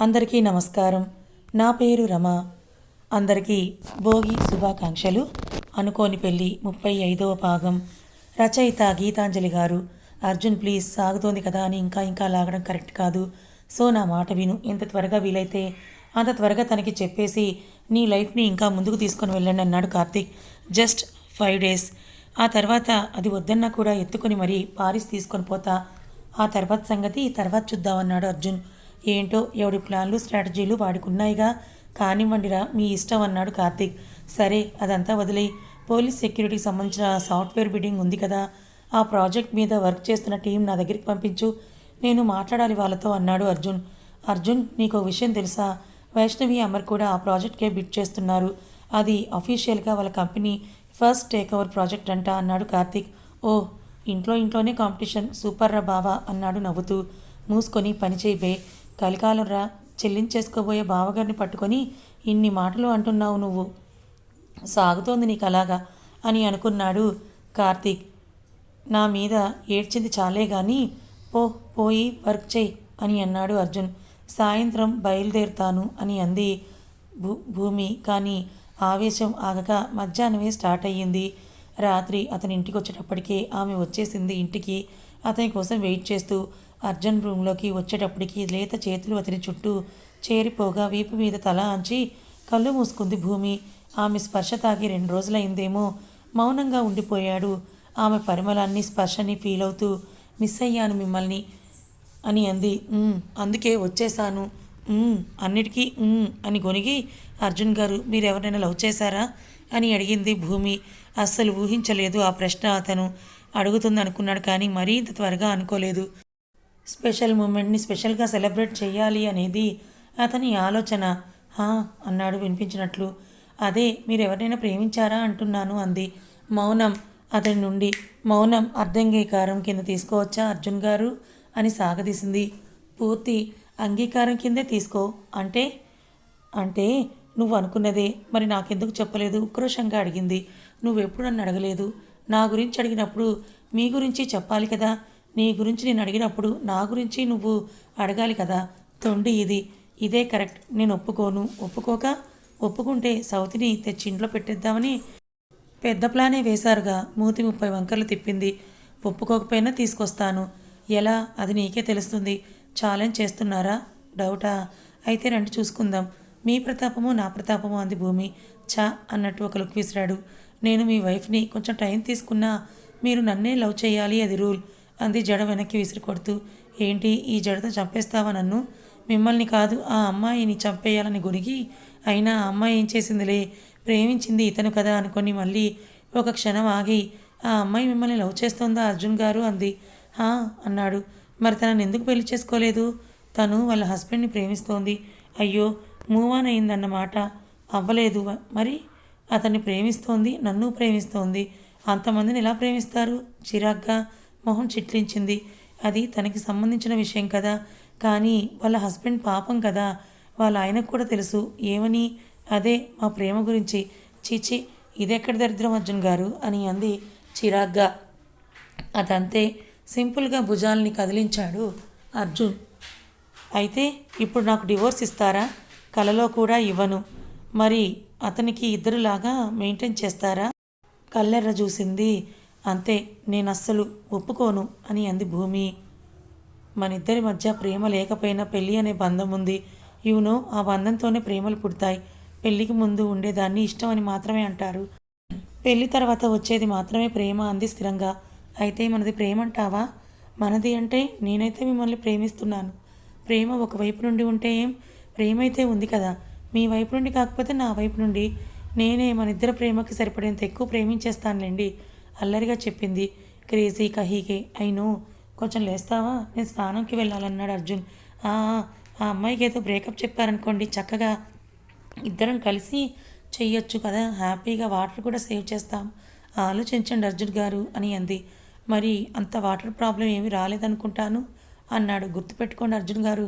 అందరికీ నమస్కారం. నా పేరు రమ. అందరికీ భోగి శుభాకాంక్షలు. అనుకోని పెళ్ళి 35వ భాగం. రచయిత గీతాంజలి గారు. అర్జున్ ప్లీజ్, సాగుతోంది కదా అని ఇంకా లాగడం కరెక్ట్ కాదు. సో నా మాట విను. ఎంత త్వరగా వీలైతే అంత త్వరగా తనకి చెప్పేసి నీ లైఫ్ని ఇంకా ముందుకు తీసుకొని వెళ్ళండి అన్నాడు కార్తీక్. Just 5 days. ఆ తర్వాత అది వద్దన్నా కూడా ఎత్తుకొని మరీ పారిస్ తీసుకొని పోతా. ఆ తర్వాత సంగతి తర్వాత చూద్దామన్నాడు అర్జున్. ఏంటో ఎవడి ప్లాన్లు స్ట్రాటజీలు వాడుకున్నాయిగా, కానివ్వండిరా మీ ఇష్టం అన్నాడు కార్తీక్. సరే అదంతా వదిలే, పోలీస్ సెక్యూరిటీకి సంబంధించిన సాఫ్ట్వేర్ బిడ్డింగ్ ఉంది కదా, ఆ ప్రాజెక్ట్ మీద వర్క్ చేస్తున్న టీం నా దగ్గరికి పంపించు, నేను మాట్లాడాలి వాళ్ళతో అన్నాడు అర్జున్. అర్జున్ నీకు విషయం తెలుసా, వైష్ణవి అమర్ కూడా ఆ ప్రాజెక్ట్కే బిడ్ చేస్తున్నారు. అది అఫీషియల్గా వాళ్ళ company first take over project అంట అన్నాడు కార్తీక్. ఓ ఇంట్లోనే కాంపిటీషన్, సూపర్ రా బావా అన్నాడు నవ్వుతూ. మూసుకొని పని చేయిబే, కలికాలం రా, చెల్లించేసుకోబోయే బావగారిని పట్టుకొని ఇన్ని మాటలు అంటున్నావు నువ్వు, సాగుతోంది నీకు అలాగా అని అనుకున్నాడు కార్తీక్. నా మీద ఏడ్చింది చాలే కానీ పోయి వర్క్ చేయి అని అన్నాడు అర్జున్. సాయంత్రం బయలుదేరుతాను అని అంది భూమి. కానీ ఆవేశం ఆగక మధ్యాహ్నమే స్టార్ట్ అయ్యింది. రాత్రి అతని ఇంటికి వచ్చేటప్పటికే ఆమె వచ్చేసింది ఇంటికి. అతని కోసం వెయిట్ చేస్తూ అర్జున్ రూమ్లోకి వచ్చేటప్పటికి లేత చేతులు అతని చుట్టూ చేరిపోగా వీపు మీద తల ఆంచి కళ్ళు మూసుకుంది భూమి. ఆమె స్పర్శ తాగి 2 రోజులైందేమో. మౌనంగా ఉండిపోయాడు. ఆమె పరిమళాన్ని స్పర్శని ఫీల్ అవుతూ మిస్ అయ్యాను మిమ్మల్ని అని అంది. అందుకే వచ్చేసాను అన్నిటికీ అని గొనిగి, అర్జున్ గారు మీరు ఎవరైనా లవ్ చేశారా అని అడిగింది భూమి. అస్సలు ఊహించలేదు ఆ ప్రశ్న. అతను అడుగుతుంది అనుకున్నాడు కానీ మరీ ఇంత త్వరగా అనుకోలేదు. స్పెషల్ మూమెంట్ని స్పెషల్గా సెలబ్రేట్ చేయాలి అనేది అతని ఆలోచన. అన్నాడు వినిపించినట్లు. అదే మీరు ఎవరైనా ప్రేమించారా అంటున్నాను అంది. మౌనం అతని నుండి. మౌనం అర్ధంగీకారం కింద తీసుకోవచ్చా అర్జున్ గారు అని సాగదీసింది. పూర్తి అంగీకారం కిందే తీసుకో. అంటే నువ్వు అనుకున్నదే, మరి నాకెందుకు చెప్పలేదు ఉక్రోషంగా అడిగింది. నువ్వెప్పుడు నన్ను అడగలేదు. నా గురించి అడిగినప్పుడు మీ గురించి చెప్పాలి కదా, నీ గురించి నేను అడిగినప్పుడు నా గురించి నువ్వు అడగాలి కదా. తొండి ఇదే కరెక్ట్. నేను ఒప్పుకోను. ఒప్పుకుంటే సౌతిని తెచ్చి ఇంట్లో పెట్టేద్దామని పెద్ద ప్లానే వేశారుగా. మూతి 30 వంకర్లు తిప్పింది. ఒప్పుకోకపోయినా తీసుకొస్తాను. ఎలా అది నీకే తెలుస్తుంది. ఛాలెంజ్ చేస్తున్నారా? డౌటా? అయితే రండి చూసుకుందాం. మీ ప్రతాపము నా ప్రతాపము అంది భూమి. చా అన్నట్టు ఒక లుక్ విసిరాడు. నేను మీ వైఫ్ని, కొంచెం టైం తీసుకున్నా మీరు నన్నే లవ్ చేయాలి, అది రూల్ అంది జడ వెనక్కి విసిరి కొడుతూ. ఏంటి ఈ జడతో చంపేస్తావా నన్ను? మిమ్మల్ని కాదు ఆ అమ్మాయిని చంపేయాలని గొనిగి, అయినా ఆ అమ్మాయి ఏం చేసిందిలే, ప్రేమించింది ఇతను కదా అనుకొని మళ్ళీ ఒక క్షణం ఆగి, ఆ అమ్మాయి మిమ్మల్ని లవ్ చేస్తోందా అర్జున్ గారు అంది. అన్నాడు. మరి తనని ఎందుకు పెళ్లి చేసుకోలేదు? తను వాళ్ళ హస్బెండ్ని ప్రేమిస్తోంది. అయ్యో, మూవ్ ఆన్ అయిందన్నమాట. అవ్వలేదు మరి. అతన్ని ప్రేమిస్తోంది, నన్ను ప్రేమిస్తోంది. అంతమందిని ఎలా ప్రేమిస్తారు? చిరాగ్గా మొహం చిట్లించింది. అది తనకి సంబంధించిన విషయం కదా, కానీ వాళ్ళ హస్బెండ్ పాపం కదా, వాళ్ళ ఆయనకు కూడా తెలుసు. ఏమని? అదే మా ప్రేమ గురించి. చీచి, ఇదెక్కడ దరిద్రం అర్జున్ గారు అని అంది చిరాగ్గా. అదంతే. సింపుల్గా భుజాల్ని కదిలించాడు అర్జున్. అయితే ఇప్పుడు నాకు డివోర్స్ ఇస్తారా? కలలో కూడా ఇవ్వను. మరి అతనికి ఇద్దరులాగా మెయింటైన్ చేస్తారా? కళ్ళెర్ర చూసింది. అంతే, నేను అస్సలు ఒప్పుకోను అని అంది భూమి. మనిద్దరి మధ్య ప్రేమ లేకపోయినా పెళ్ళి అనే బంధం ఉంది. ఆ బంధంతోనే ప్రేమలు పుడతాయి. పెళ్ళికి ముందు ఉండేదాన్ని ఇష్టం అని మాత్రమే అంటారు. పెళ్ళి తర్వాత వచ్చేది మాత్రమే ప్రేమ అంది స్థిరంగా. అయితే మనది ప్రేమ అంటావా? మనది అంటే నేనైతే మిమ్మల్ని ప్రేమిస్తున్నాను. ప్రేమ ఒకవైపు నుండి ఉంటే ఏం? ప్రేమ అయితే ఉంది కదా, మీ వైపు నుండి కాకపోతే నా వైపు నుండి. నేనే మనిద్దరి ప్రేమకి సరిపడేంత ఎక్కువ ప్రేమించేస్తానులేండి అల్లరిగా చెప్పింది. క్రేజీ కహీకే. అయినో, కొంచెం లేస్తావా? నేను స్నానంకి వెళ్ళాలన్నాడు అర్జున్. ఆ అమ్మాయికి ఏదో బ్రేకప్ చెప్పారనుకోండి, చక్కగా ఇద్దరం కలిసి చెయ్యొచ్చు కదా, హ్యాపీగా వాటర్ కూడా సేవ్ చేస్తాం. ఆలోచించండి అర్జున్ గారు అని అంది. మరి అంత వాటర్ ప్రాబ్లం ఏమీ రాలేదనుకుంటాను అన్నాడు. గుర్తుపెట్టుకోండి అర్జున్ గారు,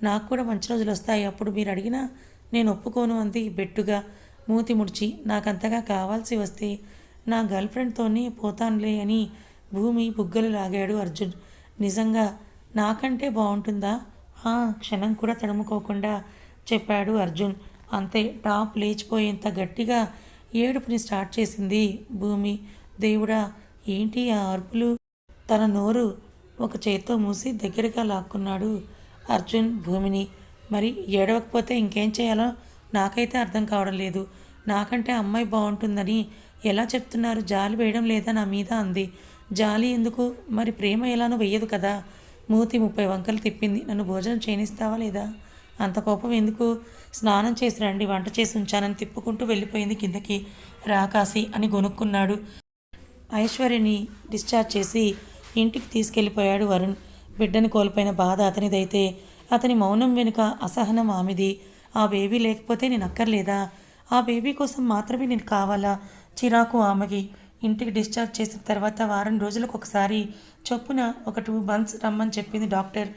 నాకు కూడా మంచి రోజులు వస్తాయి, అప్పుడు మీరు అడిగినా నేను ఒప్పుకోను అంది బెట్టుగా మూతి ముడిచి. నాకంతగా కావాల్సి వస్తే నా గర్ల్ ఫ్రెండ్తోనే పోతానులే అని భూమి బుగ్గలు లాగాడు అర్జున్. నిజంగా నాకంటే బాగుంటుందా? ఆ క్షణం కూడా తడుముకోకుండా చెప్పాడు అర్జున్. అంతే టాప్ లేచిపోయేంత గట్టిగా ఏడుపుని స్టార్ట్ చేసింది భూమి. దేవుడా, ఏంటి ఆ అరుపులు? తన నోరు ఒక చేత్తో మూసి దగ్గరగా లాక్కున్నాడు అర్జున్ భూమిని. మరి ఏడవకపోతే ఇంకేం చేయాలో నాకైతే అర్థం కావడం లేదు. నాకంటే అమ్మాయి బాగుంటుందని ఎలా చెప్తున్నారు? జాలి వేయడం లేదా నా మీద అంది. జాలి ఎందుకు? మరి ప్రేమ ఎలానో వెయ్యదు కదా. మూతి 30 వంకలు తిప్పింది. నన్ను భోజనం చేయనిస్తావా లేదా? అంత కోపం ఎందుకు? స్నానం చేసి రండి, వంట చేసి ఉంచానని తిప్పుకుంటూ వెళ్ళిపోయింది కిందకి. రాకాసి అని గొనుక్కున్నాడు. ఐశ్వర్యని డిశ్చార్జ్ చేసి ఇంటికి తీసుకెళ్ళిపోయాడు వరుణ్. బిడ్డని కోల్పోయిన బాధ అతనిదైతే అతని మౌనం వెనుక అసహనం ఆమెది. ఆ బేబీ లేకపోతే నేను అక్కర్లేదా? ఆ బేబీ కోసం మాత్రమే నేను కావాలా? చిరాకు ఆమెకి. ఇంటికి డిశ్చార్జ్ చేసిన తర్వాత వారం రోజులకు ఒకసారి చొప్పున ఒక 2 months రమ్మని చెప్పింది డాక్టర్.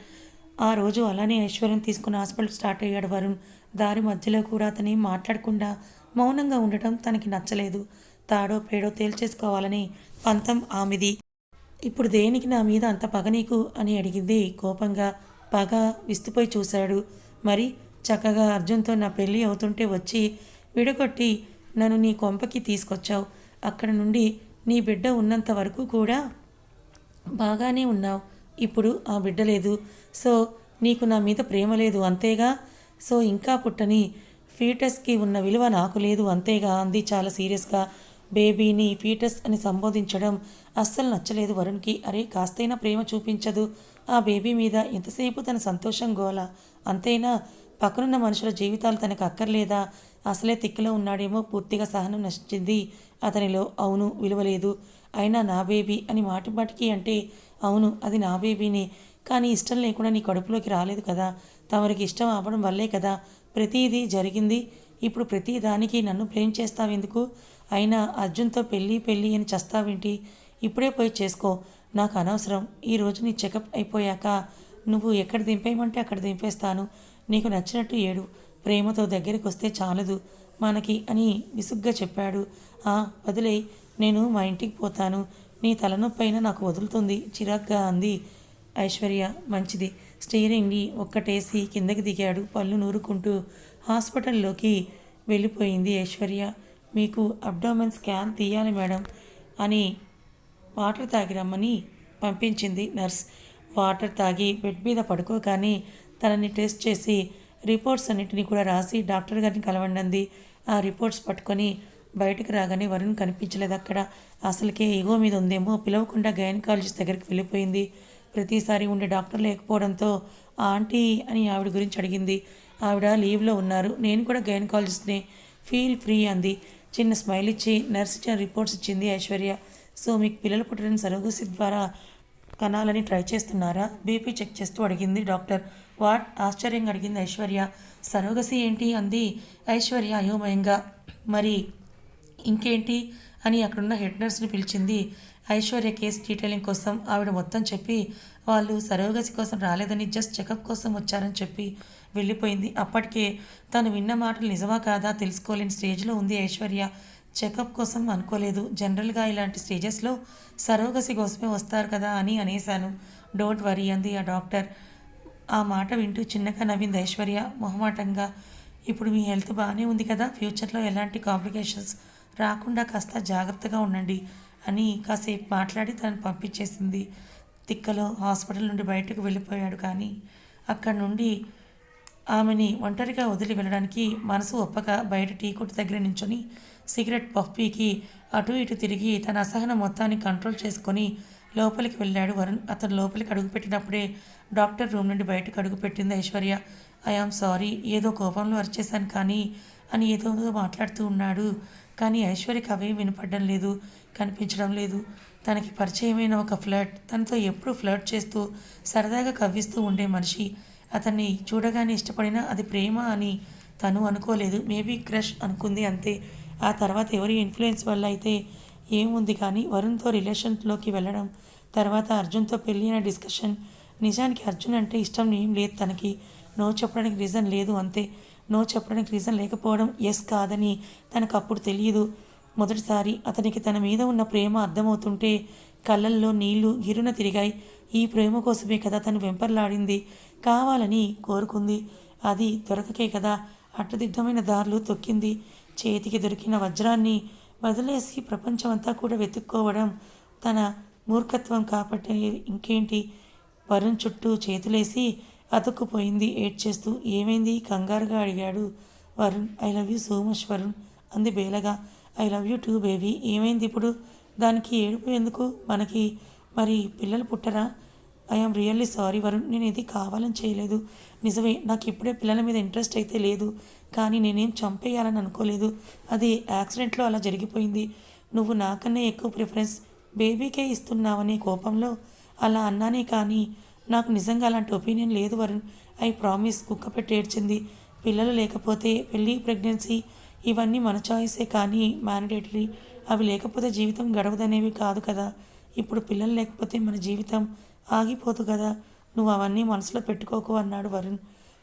ఆ రోజు అలానే ఐశ్వర్యం తీసుకుని హాస్పిటల్ స్టార్ట్ అయ్యాడు వరుణ్. దారి మధ్యలో కూడా అతని మాట్లాడకుండా మౌనంగా ఉండటం తనకి నచ్చలేదు. తాడో పేడో తేల్చేసుకోవాలని పంతం ఆమెది. ఇప్పుడు దేనికి నా మీద అంత పగ నీకు అని అడిగింది కోపంగా. పగ విస్తుపోయి చూశాడు. మరి చక్కగా అర్జున్తో నా పెళ్ళి అవుతుంటే వచ్చి విడగొట్టి నన్ను నీ కొంపకి తీసుకొచ్చావు. అక్కడ నుండి నీ బిడ్డ ఉన్నంత వరకు కూడా బాగానే ఉన్నావు. ఇప్పుడు ఆ బిడ్డ లేదు. సో నీకు నా మీద ప్రేమ లేదు అంతేగా. సో ఇంకా పుట్టని ఫీటస్కి ఉన్న విలువ నాకు లేదు అంతేగా అంది చాలా సీరియస్గా. బేబీని ఫీటస్ అని సంబోధించడం అస్సలు నచ్చలేదు వరుణ్కి. అరే, కాస్తైనా ప్రేమ చూపించదు ఆ బేబీ మీద? ఎంతసేపు తన సంతోషం గోల అంతేనా? పక్కనున్న మనుషుల జీవితాలు తనకు అక్కర్లేదా? అసలే తిక్కులో ఉన్నాడేమో. పూర్తిగా సహనం నశించింది అతనిలో. అవును, విలువలేదు. అయినా నా బేబీ అని మాటిమాటికి అంటే అవును, అది నా బేబీనే. కానీ ఇష్టం లేకుండా నీ కడుపులోకి రాలేదు కదా. తమరికి ఇష్టం అవ్వడం వల్లే కదా ప్రతిదీ జరిగింది. ఇప్పుడు ప్రతి దానికి నన్ను బ్లేమ్ చేస్తావెందుకు? అయినా అర్జున్తో పెళ్ళి అని చస్తావేంటి? ఇప్పుడే పోయి చేసుకో, నాకు అనవసరం. ఈరోజు నీ చెకప్ అయిపోయాక నువ్వు ఎక్కడ దింపేయమంటే అక్కడ దింపేస్తాను. నీకు నచ్చినట్టు ఏడు. ప్రేమతో దగ్గరికి వస్తే చాలదు మనకి అని విసుగ్గా చెప్పాడు. వదిలే, నేను మా ఇంటికి పోతాను. నీ తలనొప్పైనా నాకు వదులుతుంది చిరాగ్గా అంది ఐశ్వర్య. మంచిది. స్టీరింగ్ని ఒక్కటేసి కిందకి దిగాడు పళ్ళు నూరుకుంటూ. హాస్పిటల్లోకి వెళ్ళిపోయింది ఐశ్వర్య. మీకు అబ్డామెన్ స్కాన్ తీయాలి మేడం అని వాటర్ తాగి రమ్మని పంపించింది నర్స్. వాటర్ తాగి బెడ్ మీద పడుకోగానే తనని టెస్ట్ చేసి రిపోర్ట్స్ అన్నింటినీ కూడా రాసి డాక్టర్ గారిని కలవండి. ఆ రిపోర్ట్స్ పట్టుకొని బయటకు రాగానే వరుణ్ కనిపించలేదు అక్కడ. అసలుకే ఈగో మీద ఉందేమో పిలవకుండా గైనకాలజిస్ట్ దగ్గరికి వెళ్ళిపోయింది. ప్రతిసారి ఉండే డాక్టర్ లేకపోవడంతో ఆంటీ అని ఆవిడ గురించి అడిగింది. ఆవిడ లీవ్లో ఉన్నారు. నేను కూడా గైనకాలజిస్ట్నే, ఫీల్ ఫ్రీ అంది. చిన్న స్మైల్ ఇచ్చి నర్స్ ఇచ్చిన రిపోర్ట్స్ ఇచ్చింది ఐశ్వర్య. సో మీకు పిల్లలు పుట్టడం సరోగసి ద్వారా కనాలని ట్రై చేస్తున్నారా? బీపీ చెక్ చేస్తూ అడిగింది డాక్టర్. వాట్? ఆశ్చర్యంగా అడిగింది ఐశ్వర్య. సరోగసి ఏంటి అంది ఐశ్వర్య అయోమయంగా. మరి ఇంకేంటి అని అక్కడున్న హెడ్ నర్స్ని పిలిచింది ఐశ్వర్య. కేసు డీటెయిలింగ్ కోసం ఆవిడ మొత్తం చెప్పి వాళ్ళు సరోగసి కోసం రాలేదని జస్ట్ చెకప్ కోసం వచ్చారని చెప్పి వెళ్ళిపోయింది. అప్పటికే తను విన్న మాటలు నిజమా కాదా తెలుసుకోలేని స్టేజ్లో ఉంది ఐశ్వర్య. చెకప్ కోసం అనుకోలేదు. జనరల్గా ఇలాంటి స్టేజెస్లో సరోగసి కోసమే వస్తారు కదా అని అనేశాను. డోంట్ వరీ అంది ఆ డాక్టర్. ఆ మాట వింటూ చిన్నగా నవ్వింది ఐశ్వర్య మొహమాటంగా. ఇప్పుడు మీ హెల్త్ బాగానే ఉంది కదా, ఫ్యూచర్లో ఎలాంటి కాంప్లికేషన్స్ రాకుండా కాస్త జాగ్రత్తగా ఉండండి అని కాసేపు మాట్లాడి తనను పంపించేసింది. తిక్కలో హాస్పిటల్ నుండి బయటకు వెళ్ళిపోయాడు. కానీ అక్కడి నుండి ఆమెని ఒంటరిగా వదిలి వెళ్ళడానికి మనసు ఒప్పక బయట టీ కొట్టు దగ్గర నించొని సిగరెట్ పఫ్పీకి అటు ఇటు తిరిగి తన అసహనం మొత్తాన్ని కంట్రోల్ చేసుకొని లోపలికి వెళ్ళాడు వరుణ్. అతను లోపలికి అడుగుపెట్టినప్పుడే డాక్టర్ రూమ్ నుండి బయటకు అడుగుపెట్టింది ఐశ్వర్య. ఐఆమ్ సారీ, ఏదో కోపంలో అరిచేశాను కానీ అని ఏదో మాట్లాడుతూ ఉన్నాడు. కానీ ఐశ్వర్యకి అవే వినపడడం లేదు, కనిపించడం లేదు. తనకి పరిచయమైన ఒక ఫ్లర్ట్, తనతో ఎప్పుడూ ఫ్లర్ట్ చేస్తూ సరదాగా కవ్విస్తూ ఉండే మనిషి అతన్ని చూడగానే ఇష్టపడినా అది ప్రేమ అని తను అనుకోలేదు. మేబీ క్రష్ అనుకుంది అంతే. ఆ తర్వాత ఎవరి ఇన్ఫ్లుయెన్స్ వల్ల అయితే ఏముంది కానీ వరుణ్తో రిలేషన్లోకి వెళ్ళడం, తర్వాత అర్జున్తో పెళ్ళి అనే డిస్కషన్. నిజానికి అర్జున్ అంటే ఇష్టం ఏం లేదు తనకి. నో చెప్పడానికి రీజన్ లేదు అంతే. నో చెప్పడానికి రీజన్ లేకపోవడం ఎస్ కాదని తనకు అప్పుడు తెలియదు. మొదటిసారి అతనికి తన మీద ఉన్న ప్రేమ అర్థమవుతుంటే కళ్ళల్లో నీళ్లు గిరున తిరిగాయి. ఈ ప్రేమ కోసమే కదా తను వెంపర్లాడింది, కావాలని కోరుకుంది. అది దొరకకే కదా అడ్డదిడ్డమైన దారులు తొక్కింది. చేతికి దొరికిన వజ్రాన్ని వదిలేసి ప్రపంచమంతా కూడా వెతుక్కోవడం తన మూర్ఖత్వం కాబట్టి ఇంకేంటి. వరుణ్ చుట్టూ చేతులేసి అతుక్కుపోయింది ఏడ్చేస్తూ. ఏమైంది కంగారుగా అడిగాడు Varun. I love you so much Varun అంది బేలగా. I love you too baby. ఏమైంది ఇప్పుడు? దానికి ఏడుపు ఎందుకు? మనకి మరి పిల్లలు పుట్టరా? ఐఎమ్ రియల్లీ సారీ వరుణ్, నేను ఇది కావాలని చేయలేదు. నిజమే, నాకు ఇప్పుడే పిల్లల మీద ఇంట్రెస్ట్ అయితే లేదు, కానీ నేనేం చంపేయాలని అనుకోలేదు. అది యాక్సిడెంట్లో అలా జరిగిపోయింది. నువ్వు నాకన్నా ఎక్కువ ప్రిఫరెన్స్ బేబీకే ఇస్తున్నావనే కోపంలో అలా అన్నానే, కానీ నాకు నిజంగా అలాంటి ఒపీనియన్ లేదు వరుణ్. I promise. కుక్క పెట్టి ఏడ్చింది. పిల్లలు లేకపోతే పెళ్ళి, ప్రెగ్నెన్సీ ఇవన్నీ మన చాయిసే, కానీ మ్యాండేటరీ. అవి లేకపోతే జీవితం గడవదనేవి కాదు కదా. ఇప్పుడు పిల్లలు లేకపోతే మన జీవితం ఆగిపోదు కదా. నువ్వు అవన్నీ మనసులో పెట్టుకోకు అన్నాడు వరుణ్.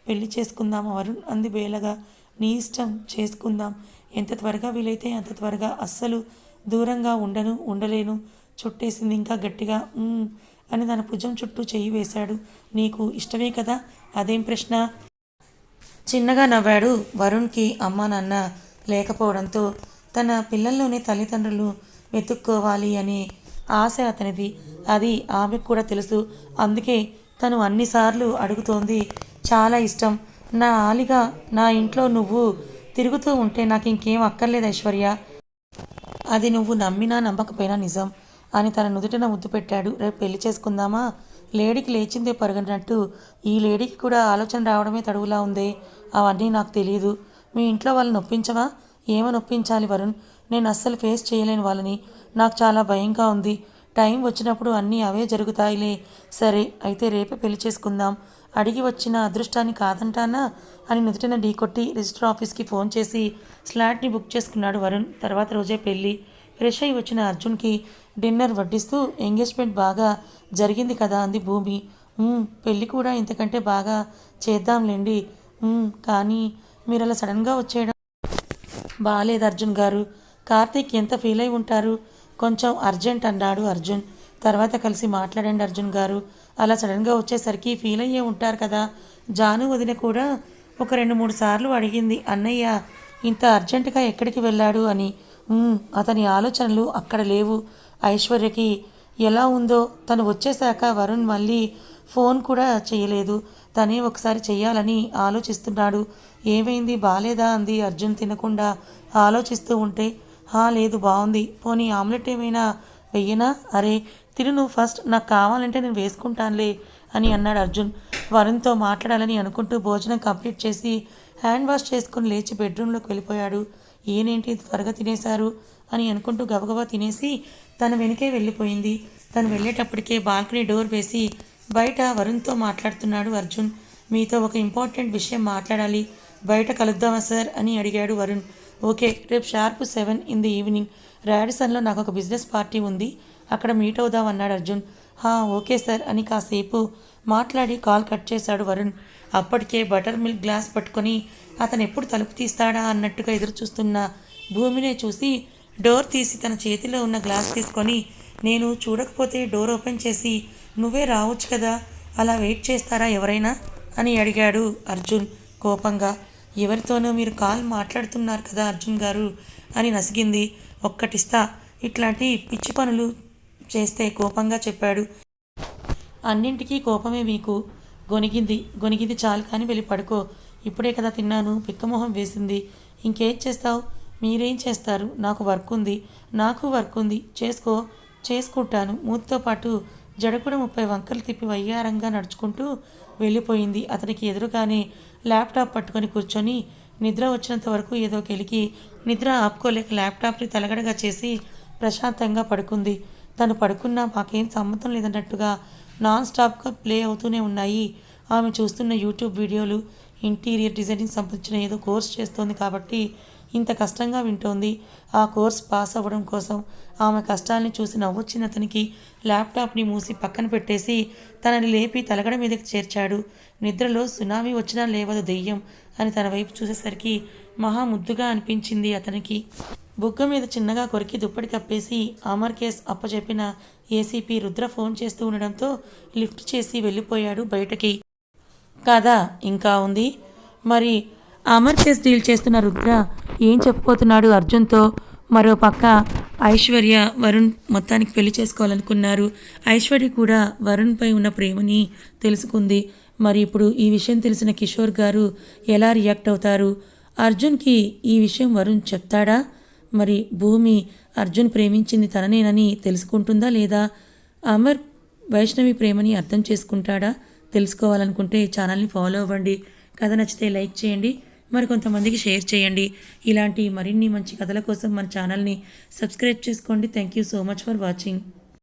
పెళ్లి చేసుకుందామా వరుణ్ అంది బేలగా. నీ ఇష్టం, చేసుకుందాం. ఎంత త్వరగా వీలైతే అంత త్వరగా. అస్సలు దూరంగా ఉండలేను చుట్టేసింది ఇంకా గట్టిగా. అని తన భుజం చుట్టూ చెయ్యి వేశాడు. నీకు ఇష్టమే కదా, అదేం ప్రశ్న? చిన్నగా నవ్వాడు. వరుణ్కి అమ్మా నాన్న లేకపోవడంతో తన పిల్లల్లోనే తల్లిదండ్రులు వెతుక్కోవాలి అనే ఆశ అతనిది. అది ఆమెకు కూడా తెలుసు. అందుకే తను అన్నిసార్లు అడుగుతోంది. చాలా ఇష్టం. నా ఆలిగా నా ఇంట్లో నువ్వు తిరుగుతూ ఉంటే నాకు ఇంకేం అక్కర్లేదు ఐశ్వర్య. అది నువ్వు నమ్మినా నమ్మకపోయినా నిజం అని తన నుదుటిన ముద్దు పెట్టాడు. రేపు పెళ్లి చేసుకుందామా? లేడీకి లేచిందే పరుగన్నట్టు ఈ లేడీకి కూడా ఆలోచన రావడమే తడువులా ఉందే. అవన్నీ నాకు తెలియదు. మీ ఇంట్లో వాళ్ళని ఒప్పించవా? ఏమని ఒప్పించాలి వరుణ్? నేను అస్సలు ఫేస్ చేయలేని వాళ్ళని. నాకు చాలా భయంగా ఉంది. టైం వచ్చినప్పుడు అన్నీ అవే జరుగుతాయిలే. సరే అయితే రేపే పెళ్లి చేసుకుందాం. అడిగి వచ్చిన అదృష్టాన్ని కాదంటానా అని నుదుటిన ఢీకొట్టి రిజిస్టర్ ఆఫీస్కి ఫోన్ చేసి స్లాట్ని బుక్ చేసుకున్నాడు వరుణ్. తర్వాత రోజే పెళ్ళి. ఫ్రెష్ అయి వచ్చిన అర్జున్కి డిన్నర్ వడ్డిస్తూ ఎంగేజ్మెంట్ బాగా జరిగింది కదా అంది భూమి. పెళ్ళి కూడా ఇంతకంటే బాగా చేద్దాంలేండి. కానీ మీరు అలా సడన్గా వచ్చేయడం బాలేదు అర్జున్ గారు. కార్తీక్ ఎంత ఫీల్ అయి ఉంటారు. కొంచెం అర్జెంట్ అన్నాడు అర్జున్. తర్వాత కలిసి మాట్లాడండి అర్జున్ గారు. అలా సడన్గా వచ్చేసరికి ఫీల్ అయ్యే ఉంటారు కదా. జాను వదిన కూడా ఒక 2-3 సార్లు అడిగింది అన్నయ్య ఇంత అర్జెంటుగా ఎక్కడికి వెళ్ళాడు అని. అతని ఆలోచనలు అక్కడ లేవు. ఐశ్వర్యకి ఎలా ఉందో తను వచ్చేశాక వరుణ్ మళ్ళీ ఫోన్ కూడా చేయలేదు. తనే ఒకసారి చెయ్యాలని ఆలోచిస్తున్నాడు. ఏమైంది, బాలేదా అంది అర్జున్ తినకుండా ఆలోచిస్తూ ఉంటే. లేదు బాగుంది. పోనీ ఆమ్లెట్ ఏమైనా వెయ్యనా? అరే తిను నువ్వు ఫస్ట్, నాకు కావాలంటే నేను వేసుకుంటానులే అని అన్నాడు అర్జున్. వరుణ్తో మాట్లాడాలని అనుకుంటూ భోజనం కంప్లీట్ చేసి హ్యాండ్ వాష్ చేసుకుని లేచి బెడ్రూమ్లోకి వెళ్ళిపోయాడు. ఏనేంటి త్వరగా తినేశారు అని అనుకుంటూ గబగబా తినేసి తన వెనుకే వెళ్ళిపోయింది. తను వెళ్ళేటప్పటికే బాల్కనీ డోర్ వేసి బయట వరుణ్తో మాట్లాడుతున్నాడు అర్జున్. మీతో ఒక ఇంపార్టెంట్ విషయం మాట్లాడాలి, బయట కలుద్దామా సార్ అని అడిగాడు వరుణ్. ఓకే, రేపు షార్ప్ 7 in the evening రాడిసన్లో నాకు ఒక బిజినెస్ పార్టీ ఉంది, అక్కడ మీట్ అవుదాం అన్నాడు అర్జున్. ఓకే సార్ అని కాసేపు మాట్లాడి కాల్ కట్ చేశాడు వరుణ్. అప్పటికే బటర్ మిల్క్ గ్లాస్ పట్టుకొని అతను ఎప్పుడు తలుపు తీస్తాడా అన్నట్టుగా ఎదురు చూస్తున్న భూమినే చూసి డోర్ తీసి తన చేతిలో ఉన్న గ్లాస్ తీసుకొని, నేను చూడకపోతే డోర్ ఓపెన్ చేసి నువ్వే రావచ్చు కదా, అలా వెయిట్ చేస్తారా ఎవరైనా అని అడిగాడు అర్జున్ కోపంగా. ఎవరితోనో మీరు కాల్ మాట్లాడుతున్నారు కదా అర్జున్ గారు అని నసిగింది. ఒక్కటిస్తా, ఇట్లాంటి పిచ్చి పనులు చేస్తే కోపంగా చెప్పాడు. అన్నింటికీ కోపమే మీకు. గొనిగింది చాలు కానీ వెళ్ళి పడుకో. ఇప్పుడే కదా తిన్నాను. పిక్కమొహం వేసింది. ఇంకేం చేస్తావు? మీరేం చేస్తారు? నాకు వర్క్ ఉంది. చేసుకుంటాను. మూతితో పాటు జడ కూడా 30 వంకలు తిప్పి వయ్యారంగా నడుచుకుంటూ వెళ్ళిపోయింది. అతనికి ఎదురుగానే ల్యాప్టాప్ పట్టుకొని కూర్చొని నిద్ర వచ్చినంత వరకు ఏదో కెలికి నిద్ర ఆపుకోలేక ల్యాప్టాప్ని తలగడగా చేసి ప్రశాంతంగా పడుకుంది. తను పడుకున్నా మాకేం సంబంధం లేదన్నట్టుగా నాన్ స్టాప్గా ప్లే అవుతూనే ఉన్నాయి. ఆమె చూస్తున్న యూట్యూబ్ వీడియోలు. ఇంటీరియర్ డిజైనింగ్ సంబంధించిన ఏదో కోర్స్ చేస్తోంది కాబట్టి ఇంత కష్టంగా వింటోంది. ఆ కోర్స్ పాస్ అవ్వడం కోసం ఆమె కష్టాల్ని చూసి నవ్వొచ్చిన అతనికి ల్యాప్టాప్ని మూసి పక్కన పెట్టేసి తనని లేపి తలగడ మీదకి చేర్చాడు. నిద్రలో సునామీ వచ్చినా లేవదు దెయ్యం అని తన వైపు చూసేసరికి మహా ముద్దుగా అనిపించింది అతనికి. బుగ్గ మీద చిన్నగా కొరికి దుప్పటి కప్పేసి అమర్ కేస్ అప్పచెప్పిన ఏసీపీ రుద్ర ఫోన్ చేస్తూ ఉండడంతో లిఫ్ట్ చేసి వెళ్ళిపోయాడు బయటకి. కథ ఇంకా ఉంది. మరి అమర్ కేస్ డీల్ చేస్తున్న రుద్ర ఏం చెప్పబోతున్నాడు అర్జున్తో? మరో పక్క ఐశ్వర్య వరుణ్ మొత్తానికి పెళ్లి చేసుకోవాలనుకున్నారు. ఐశ్వర్య కూడా వరుణ్పై ఉన్న ప్రేమని తెలుసుకుంది. మరి ఇప్పుడు ఈ విషయం తెలిసిన కిషోర్ గారు ఎలా రియాక్ట్ అవుతారు? అర్జున్కి ఈ విషయం వరుణ్ చెప్తాడా? మరి భూమి అర్జున్ ప్రేమించింది తననేనని తెలుసుకుంటుందా లేదా? అమర్ వైష్ణవి ప్రేమని అర్థం చేసుకుంటాడా? తెలుసుకోవాలనుకుంటే ఛానల్ని ఫాలో అవ్వండి. కథ నచ్చితే లైక్ చేయండి, మరి కొంతమందికి షేర్ చేయండి. ఇలాంటి మరిన్ని మంచి కథల కోసం మన ఛానల్ని సబ్స్క్రైబ్ చేసుకోండి. Thank you so much for watching.